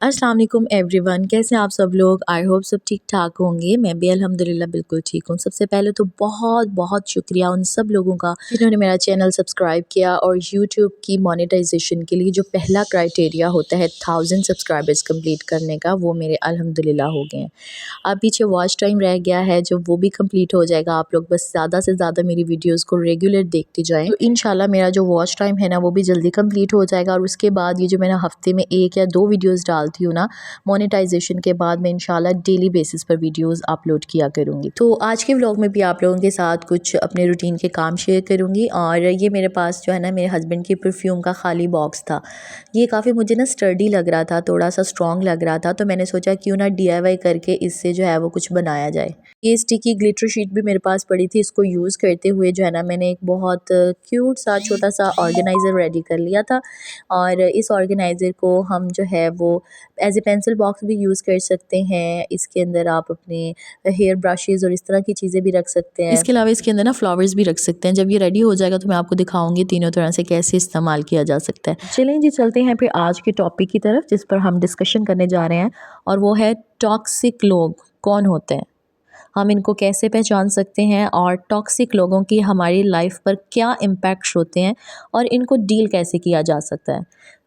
अस्सलाम वालेकुम एवरीवन, कैसे हैं आप सब लोग। आई होप सब ठीक ठाक होंगे। मैं भी अल्हम्दुलिल्लाह बिल्कुल ठीक हूँ। सबसे पहले तो बहुत बहुत शुक्रिया उन सब लोगों का जिन्होंने मेरा चैनल सब्सक्राइब किया और यूट्यूब की मोनेटाइजेशन के लिए जो पहला क्राइटेरिया होता है 1000 सब्सक्राइबर्स कंप्लीट करने का, वो मेरे अल्हम्दुलिल्लाह हो गए हैं। अब पीछे वॉच टाइम रह गया है जो वो भी कंप्लीट हो जाएगा। आप लोग बस ज़्यादा से ज़्यादा मेरी वीडियोज़ को रेगुलर देखते जाएँ तो इंशाल्लाह मेरा जो वॉच टाइम है ना वो भी जल्दी कंप्लीट हो जाएगा। और उसके बाद ये जो मैंने हफ्ते में 1 या 2 वीडियोज़ डालती हूँ ना मोनेटाइजेशन के बाद, मैं इंशाल्लाह डेली बेसिस पर वीडियोस अपलोड किया करूँगी। तो आज के व्लॉग में भी आप लोगों के साथ कुछ अपने रूटीन के काम शेयर करूँगी। और ये मेरे पास जो है ना मेरे हस्बैंड की परफ्यूम का खाली बॉक्स था। ये काफ़ी मुझे ना स्टर्डी लग रहा था, थोड़ा सा स्ट्रॉन्ग लग रहा था, तो मैंने सोचा क्यों ना DIY करके इससे जो है वो कुछ बनाया जाए। ये स्टिकी ग्लिटर शीट भी मेरे पास पड़ी थी। इसको यूज़ करते हुए जो है ना मैंने एक बहुत क्यूट सा छोटा सा ऑर्गेनाइज़र रेडी कर लिया था। और इस ऑर्गेनाइज़र को हम जो है वो एज ए पेंसिल बॉक्स भी यूज़ कर सकते हैं। इसके अंदर आप अपने हेयर ब्रशेज़ और इस तरह की चीज़ें भी रख सकते हैं। इसके अलावा इसके अंदर ना फ्लावर्स भी रख सकते हैं। जब ये रेडी हो जाएगा तो मैं आपको दिखाऊंगी तीनों तरह से कैसे इस्तेमाल किया जा सकता है। चलें जी, चलते हैं फिर आज के टॉपिक की तरफ जिस पर हम डिस्कशन करने जा रहे हैं, और वो है टॉक्सिक लोग कौन होते हैं, हम इनको कैसे पहचान सकते हैं, और टॉक्सिक लोगों की हमारी लाइफ पर क्या इम्पैक्ट्स होते हैं और इनको डील कैसे किया जा सकता है।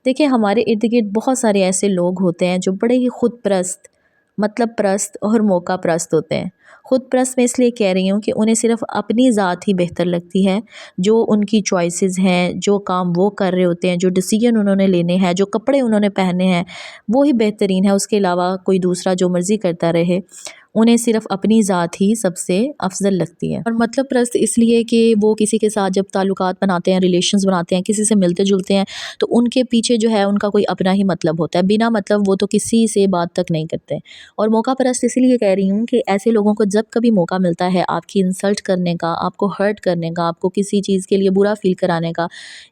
देखिए, हमारे इर्द गिर्द बहुत सारे ऐसे लोग होते हैं जो बड़े ही खुद परस्त, मतलब परस्त और मौका परस्त होते हैं। खुद परस्त मैं इसलिए कह रही हूँ कि उन्हें सिर्फ अपनी ज़ात ही बेहतर लगती है। जो उनकी चॉइसेस हैं, जो काम वो कर रहे होते हैं, जो डिसीजन उन्होंने लेने हैं, जो कपड़े उन्होंने पहने हैं, वो ही बेहतरीन है। उसके अलावा कोई दूसरा जो मर्ज़ी करता रहे, उन्हें सिर्फ अपनी ज़ात ही सबसे अफजल लगती है। और मतलब परस्त इसलिए कि वो किसी के साथ जब ताल्लुकात बनाते हैं, रिलेशंस बनाते हैं, किसी से मिलते जुलते हैं, तो उनके पीछे जो है उनका कोई अपना ही मतलब होता है। बिना मतलब वो तो किसी से बात तक नहीं करते। और मौका परस्त इसलिए कह रही हूँ कि ऐसे लोगों को जब कभी मौका मिलता है आपकी इंसल्ट करने का, आपको हर्ट करने का, आपको किसी चीज़ के लिए बुरा फील कराने का,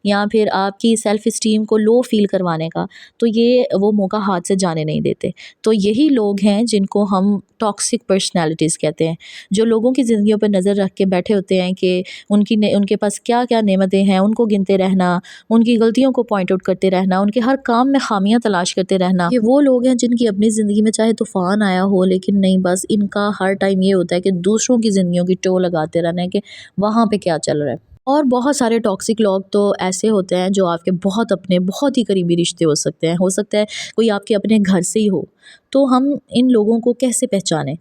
या फिर आपकी सेल्फ़ इस्टीम को लो फील करवाने का, तो ये वो मौका हाथ से जाने नहीं देते। तो यही लोग हैं जिनको हम टॉक्सिक पर्सनैलिटीज़ कहते हैं, जो लोगों की ज़िंदगियों पर नज़र रख के बैठे होते हैं कि उनके पास क्या क्या नेमतें हैं, उनको गिनते रहना, उनकी गलतियों को पॉइंट आउट करते रहना, उनके हर काम में खामियां तलाश करते रहना। ये वो लोग हैं जिनकी अपनी ज़िंदगी में चाहे तूफ़ान आया हो, लेकिन नहीं, बस इनका हर टाइम ये होता है कि दूसरों की ज़िंदगियों की टो लगाते रहना है कि वहाँ पे क्या चल रहा है। और बहुत सारे टॉक्सिक लोग तो ऐसे होते हैं जो आपके बहुत अपने, बहुत ही करीबी रिश्ते हो सकते हैं। हो सकता है कोई आपके अपने घर से ही हो। तो हम इन लोगों को कैसे पहचानें?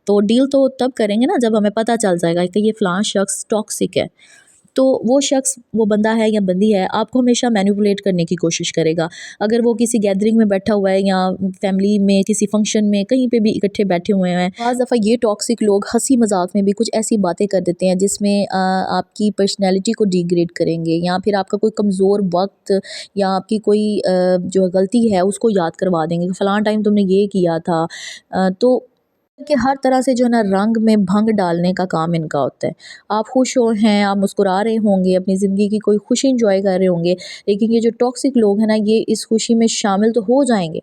तो डील तो तब करेंगे ना जब हमें पता चल जाएगा कि ये फ़लाँ शख्स टॉक्सिक है। तो वो शख्स, वो बंदा है या बंदी है, आपको हमेशा मैनिपुलेट करने की कोशिश करेगा। अगर वो किसी गैदरिंग में बैठा हुआ है या फैमिली में किसी फंक्शन में कहीं पे भी इकट्ठे बैठे हुए हैं, बाज़ दफ़ा ये टॉक्सिक लोग हंसी मजाक में भी कुछ ऐसी बातें कर देते हैं जिसमें आपकी पर्सनैलिटी को डिग्रेड करेंगे, या फिर आपका कोई कमज़ोर वक्त या आपकी कोई जो गलती है उसको याद करवा देंगे कि फ़लाँ टाइम तुमने ये किया था। तो कि हर तरह से जो है ना रंग में भंग डालने का काम इनका होता है। आप खुश हो हैं, आप मुस्कुरा रहे होंगे, अपनी ज़िंदगी की कोई खुशी इंजॉय कर रहे होंगे, लेकिन ये जो टॉक्सिक लोग हैं ना, ये इस खुशी में शामिल तो हो जाएंगे,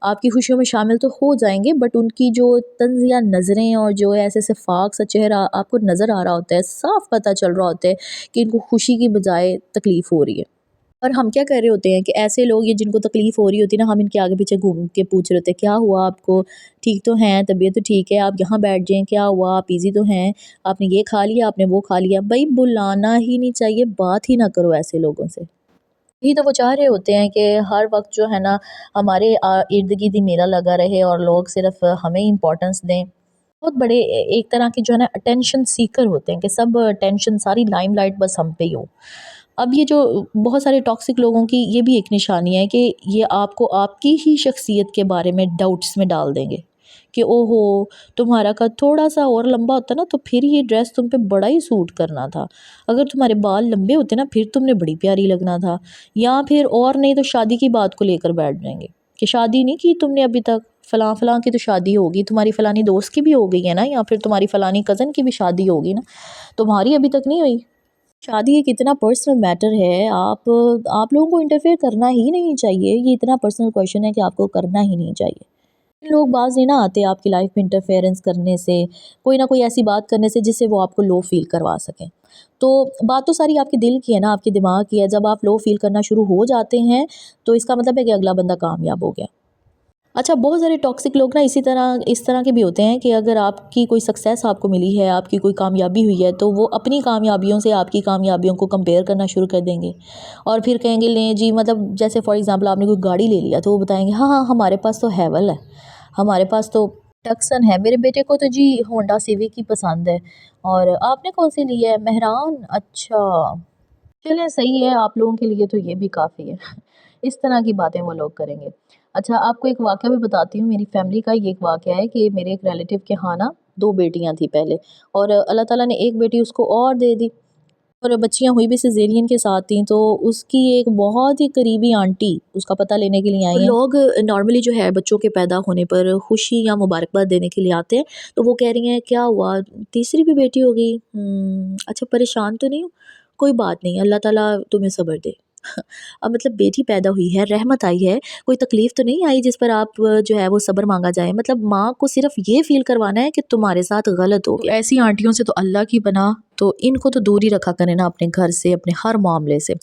आपकी खुशियों में शामिल तो हो जाएंगे, बट उनकी जो तंज़ या नज़रें और जो ऐसे ऐसे फाक सा चेहरा आपको नज़र आ रहा होता है, साफ पता चल रहा होता है कि इनको खुशी की बजाय तकलीफ़ हो रही है। और हम क्या कर रहे होते हैं कि ऐसे लोग, ये जिनको तकलीफ़ हो रही होती है ना, हम इनके आगे पीछे घूम के पूछ रहे होते हैं, क्या हुआ आपको, ठीक तो हैं, तबीयत तो ठीक है, आप यहाँ बैठ जाएं, क्या हुआ, आप इजी तो हैं, आपने ये खा लिया, आपने वो खा लिया। भाई, बुलाना ही नहीं चाहिए, बात ही ना करो ऐसे लोगों से। यही तो वो चाह रहे होते हैं कि हर वक्त जो है ना हमारे इर्द गिर्द ही मेला लगा रहे और लोग सिर्फ हमें इम्पोर्टेंस दें। बहुत बड़े एक तरह के जो है ना अटेंशन सीकर होते हैं कि सब अटेंशन, सारी लाइमलाइट बस हम पे ही हो। अब ये जो बहुत सारे टॉक्सिक लोगों की ये भी एक निशानी है कि ये आपको आपकी ही शख्सियत के बारे में डाउट्स में डाल देंगे कि ओहो, तुम्हारा कद थोड़ा सा और लंबा होता ना तो फिर ये ड्रेस तुम पे बड़ा ही सूट करना था, अगर तुम्हारे बाल लंबे होते ना फिर तुमने बड़ी प्यारी लगना था। या फिर और नहीं तो शादी की बात को लेकर बैठ जाएंगे कि शादी नहीं की तुमने अभी तक, फ़लाँ फ़लाँ की तो शादी होगी, तुम्हारी फ़लानी दोस्त की भी हो गई है ना, या फिर तुम्हारी फ़लानी कज़न की भी शादी होगी ना, तुम्हारी अभी तक नहीं हुई। शादी एक इतना पर्सनल मैटर है, आप लोगों को इंटरफेयर करना ही नहीं चाहिए। ये इतना पर्सनल क्वेश्चन है कि आपको करना ही नहीं चाहिए। लोग बाज नहीं ना आते आपकी लाइफ में इंटरफेरेंस करने से, कोई ना कोई ऐसी बात करने से जिससे वो आपको लो फील करवा सकें। तो बात तो सारी आपके दिल की है ना, आपके दिमाग की है। जब आप लो फील करना शुरू हो जाते हैं तो इसका मतलब है कि अगला बंदा कामयाब हो गया। اچھا बहुत सारे टॉक्सिक लोग ना इस तरह के भी होते हैं कि अगर आपकी कोई सक्सेस आपको मिली है, आपकी कोई कामयाबी हुई है, तो वो अपनी कामयाबियों से आपकी कामयाबियों को कंपेयर करना शुरू कर देंगे और फिर कहेंगे लें जी, मतलब जैसे फॉर एग्जांपल आपने कोई गाड़ी ले लिया तो वो बताएंगे हाँ हाँ हमारे पास तो हैवल है, हमारे पास तो टक्सन है, मेरे बेटे को तो जी होंडा सिविक ही पसंद है, और आपने कौन सी ली है, मेहरान, अच्छा चलें सही है, आप लोगों के लिए तो ये भी काफ़ी है। इस तरह की बातें वो लोग करेंगे। अच्छा, आपको एक वाक़या भी बताती हूँ, मेरी फ़ैमिली का ये एक वाक़या है कि मेरे एक रिलेटिव के यहाँ ना 2 बेटियाँ थी पहले, और अल्लाह ताला ने एक बेटी उसको और दे दी, और बच्चियाँ हुई भी सिज़ेरियन के साथ थीं, तो उसकी एक बहुत ही करीबी आंटी उसका पता लेने के लिए आई हैं। लोग नॉर्मली जो है बच्चों के पैदा होने पर खुशी या मुबारकबाद देने के लिए आते हैं, तो वो कह रही हैं क्या हुआ, तीसरी भी बेटी हो गई? अच्छा परेशान तो नहीं हो? कोई बात नहीं, अल्लाह ताला तुम्हें सब्र दे। अब मतलब बेटी पैदा हुई है, रहमत आई है, कोई तकलीफ़ तो नहीं आई जिस पर आप जो है वो सब्र माँगा जाए। मतलब माँ को सिर्फ़ ये फ़ील करवाना है कि तुम्हारे साथ गलत हो गया। ऐसी आंटियों से तो अल्लाह की पनाह, तो इनको तो दूर ही रखा करें ना अपने घर से, अपने हर मामले से।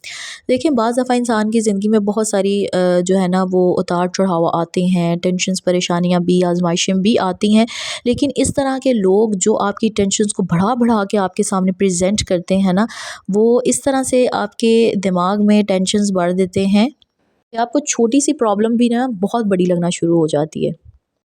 देखिए बाज़ दफ़ा इंसान की ज़िंदगी में बहुत सारी जो है ना वो उतार-चढ़ाव आते हैं, टेंशन्स, परेशानियाँ भी, आज़माइशें भी आती हैं। लेकिन इस तरह के लोग जो आपकी टेंशन्स को बढ़ा-बढ़ा के आपके सामने प्रेज़ेंट करते हैं ना, वो इस तरह से आपके दिमाग में टेंशन्स बढ़ देते हैं कि आपको छोटी-सी प्रॉब्लम भी ना बहुत बड़ी लगना शुरू हो जाती है।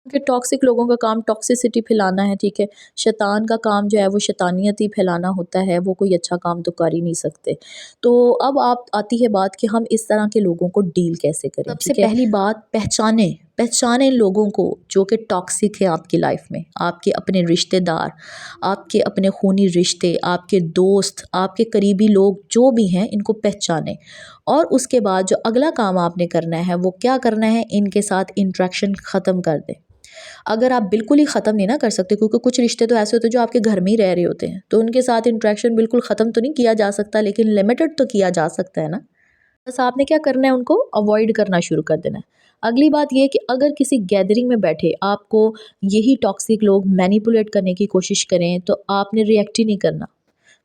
कि टॉक्सिक लोगों का काम टॉक्सिसिटी फैलाना है, ठीक है। शैतान का काम जो है वो शैतानियत ही फैलाना होता है, वो कोई अच्छा काम तो कर ही नहीं सकते। तो अब आप आती है बात कि हम इस तरह के लोगों को डील कैसे करें। सबसे पहली बात, पहचानें लोगों को जो कि टॉक्सिक है आपकी लाइफ में। आपके अपने रिश्तेदार, आपके अपने खूनी रिश्ते, आपके दोस्त, आपके करीबी लोग जो भी हैं, इनको पहचानें। और उसके बाद जो अगला काम आपने करना है वो क्या करना है, इनके साथ इंटरेक्शन ख़त्म कर दें। अगर आप बिल्कुल ही ख़त्म नहीं ना कर सकते, क्योंकि कुछ रिश्ते तो ऐसे होते हैं जो आपके घर में ही रह रहे होते हैं, तो उनके साथ इंटरेक्शन बिल्कुल ख़त्म तो नहीं किया जा सकता, लेकिन लिमिटेड तो किया जा सकता है ना। बस आपने क्या करना है, उनको अवॉइड करना शुरू कर देना है। अगली बात ये है कि अगर किसी गैदरिंग में बैठे आपको यही टॉक्सिक लोग मैनिपुलेट करने की कोशिश करें, तो आपने रिएक्ट ही नहीं करना।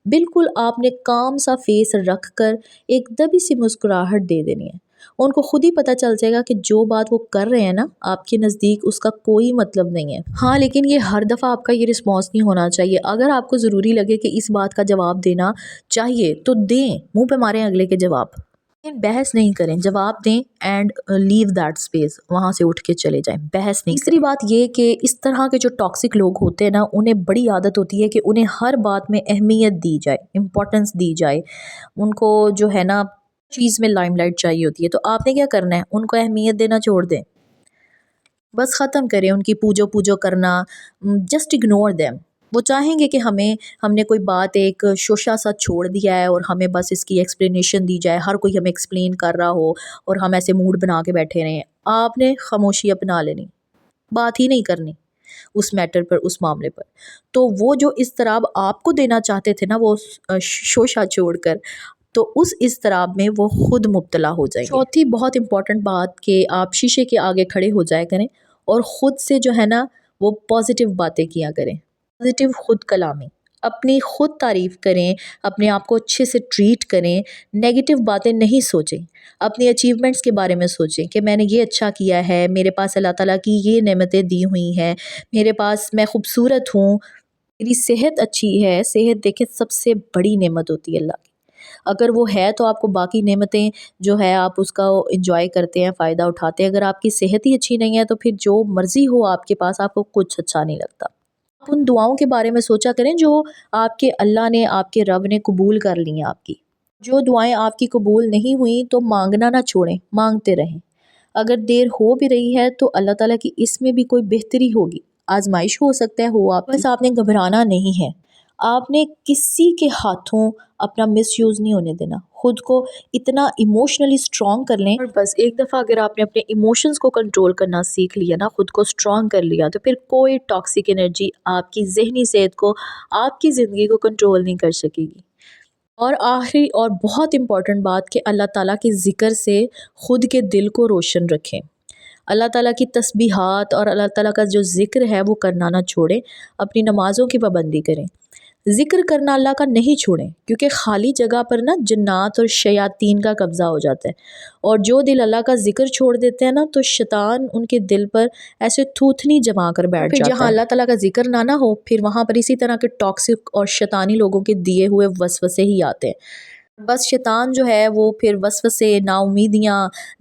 बिल्कुल आपने काम सा फेस रख कर एक दबी सी मुस्कुराहट दे देनी है। उनको खुद ही पता चल जाएगा कि जो बात वो कर रहे हैं ना आपके नज़दीक, उसका कोई मतलब नहीं है। हाँ, लेकिन ये हर दफ़ा आपका ये रिस्पॉन्स नहीं होना चाहिए। अगर आपको ज़रूरी लगे कि इस बात का जवाब देना चाहिए तो दें, मुंह पे मारें अगले के जवाब, लेकिन बहस नहीं करें, जवाब दें एंड लीव दैट स्पेस, वहाँ से उठ के चले जाएं, बहस नहीं। तीसरी बात ये कि इस तरह के जो टॉक्सिक लोग होते हैं ना, उन्हें बड़ी आदत होती है कि उन्हें हर बात में अहमियत दी जाए, इम्पोर्टेंस दी जाए। उनको जो है ना चीज़ में लाइमलाइट चाहिए होती है, तो आपने क्या करना है, उनको अहमियत देना छोड़ दें। बस ख़त्म करें उनकी पूजो पूजो करना, जस्ट इग्नोर देम। वो चाहेंगे कि हमने कोई बात एक शोशा सा छोड़ दिया है और हमें बस इसकी एक्सप्लेनेशन दी जाए, हर कोई हमें एक्सप्लेन कर रहा हो और हम ऐसे मूड बना के बैठे रहें। आपने खामोशी अपना लेनी, बात ही नहीं करनी उस मैटर पर, उस मामले पर। तो वो जो इज़्तिराब आपको देना चाहते थे ना, वो शोशा छोड़कर, तो उस इज़्तिराब में वो खुद मुब्तला हो जाएंगे। चौथी बहुत इंपॉर्टेंट बात कि आप शीशे के आगे खड़े हो जाया करें और ख़ुद से जो है ना वो पॉजिटिव बातें किया करें, पॉजिटिव खुद कलामी, अपनी खुद तारीफ़ करें, अपने आप को अच्छे से ट्रीट करें, नेगेटिव बातें नहीं सोचें। अपनी अचीवमेंट्स के बारे में सोचें कि मैंने ये अच्छा किया है, मेरे पास अल्लाह ताला की ये नेमतें दी हुई हैं, मेरे पास, मैं खूबसूरत हूँ, मेरी सेहत अच्छी है। सेहत देखें सबसे बड़ी नेमत होती है अल्लाह की। अगर वो है तो आपको बाकी नेमतें जो है आप उसका एंजॉय करते हैं, फ़ायदा उठाते हैं। अगर आपकी सेहत ही अच्छी नहीं है तो फिर जो मर्ज़ी हो आपके पास, आपको कुछ अच्छा नहीं लगता। आप उन दुआओं के बारे में सोचा करें जो आपके अल्लाह ने, आपके रब ने कबूल कर ली हैं आपकी। जो दुआएं आपकी कबूल नहीं हुई तो मांगना ना छोड़ें, मांगते रहें। अगर देर हो भी रही है तो अल्लाह ताला की इसमें भी कोई बेहतरी होगी, आजमाइश हो सकता है हो आप, बस आपने घबराना नहीं है। आपने किसी के हाथों अपना मिसयूज़ नहीं होने देना। खुद को इतना इमोशनली स्ट्रॉन्ग कर लें, और बस एक दफ़ा अगर आपने अपने इमोशंस को कंट्रोल करना सीख लिया ना, खुद को स्ट्रॉन्ग कर लिया, तो फिर कोई टॉक्सिक एनर्जी आपकी ज़हनी सेहत को, आपकी ज़िंदगी को कंट्रोल नहीं कर सकेगी। और आखिरी और बहुत इम्पॉर्टेंट बात कि अल्लाह ताला के ज़िक्र से खुद के दिल को रोशन रखें। अल्लाह ताला की तस्बीहात और अल्लाह ताला का जो ज़िक्र है वो करना ना छोड़ें। अपनी नमाज़ों की पाबंदी करें। ذکر کرنا اللہ کا نہیں چھوڑیں، کیونکہ خالی جگہ پر نا جنات اور شیاطین کا قبضہ ہو جاتا ہے، اور جو دل اللہ کا ذکر چھوڑ دیتے ہیں نا تو شیطان ان کے دل پر ایسے تھوتھنی جما کر بیٹھ جاتا ہے۔ جہاں اللہ تعالیٰ کا ذکر نہ ہو پھر وہاں پر اسی طرح کے ٹاکسک اور شیطانی لوگوں کے دیے ہوئے وسوسے ہی آتے ہیں۔ بس شیطان جو ہے وہ پھر وسوسے، نا امیدیاں،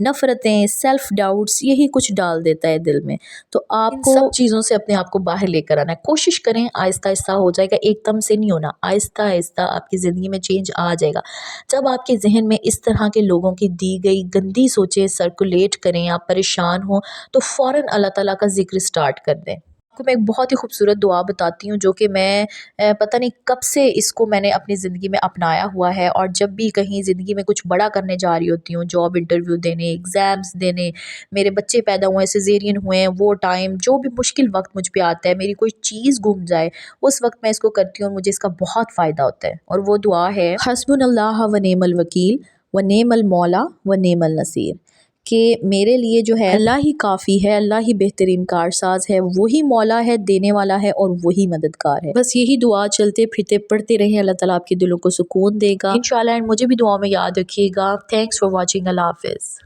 نفرتیں، سیلف ڈاؤٹس یہی کچھ ڈال دیتا ہے دل میں۔ تو آپ کو سب چیزوں سے اپنے آپ کو باہر لے کر آنا ہے، کوشش کریں، آہستہ آہستہ ہو جائے گا، ایک دم سے نہیں ہونا، آہستہ آہستہ آپ کی زندگی میں چینج آ جائے گا۔ جب آپ کے ذہن میں اس طرح کے لوگوں کی دی گئی گندی سوچیں سرکولیٹ کریں، آپ پریشان ہوں تو فوراً اللہ تعالیٰ کا ذکر سٹارٹ کر دیں۔ آپ کو میں ایک بہت ہی خوبصورت دعا بتاتی ہوں جو کہ میں پتہ نہیں کب سے اس کو میں نے اپنی زندگی میں اپنایا ہوا ہے، اور جب بھی کہیں زندگی میں کچھ بڑا کرنے جا رہی ہوتی ہوں، جاب انٹرویو دینے، ایگزامز دینے، میرے بچے پیدا ہوئے ہیں، سیزیرین ہوئے ہیں، وہ ٹائم جو بھی مشکل وقت مجھ پہ آتا ہے، میری کوئی چیز گم جائے، اس وقت میں اس کو کرتی ہوں اور مجھے اس کا بہت فائدہ ہوتا ہے، اور وہ دعا ہے حسبنا اللہ و نعم الوکیل و نعم المولا و نعم النصیر، کہ میرے لیے جو ہے اللہ ہی کافی ہے، اللہ ہی بہترین کارساز ہے، وہی مولا ہے، دینے والا ہے، اور وہی مددگار ہے۔ بس یہی دعا چلتے پھرتے پڑھتے رہیں، اللہ تعالیٰ آپ کے دلوں کو سکون دے گا انشاءاللہ، مجھے بھی دعاؤں میں یاد رکھیے گا۔ تھینکس فار واچنگ، اللہ حافظ۔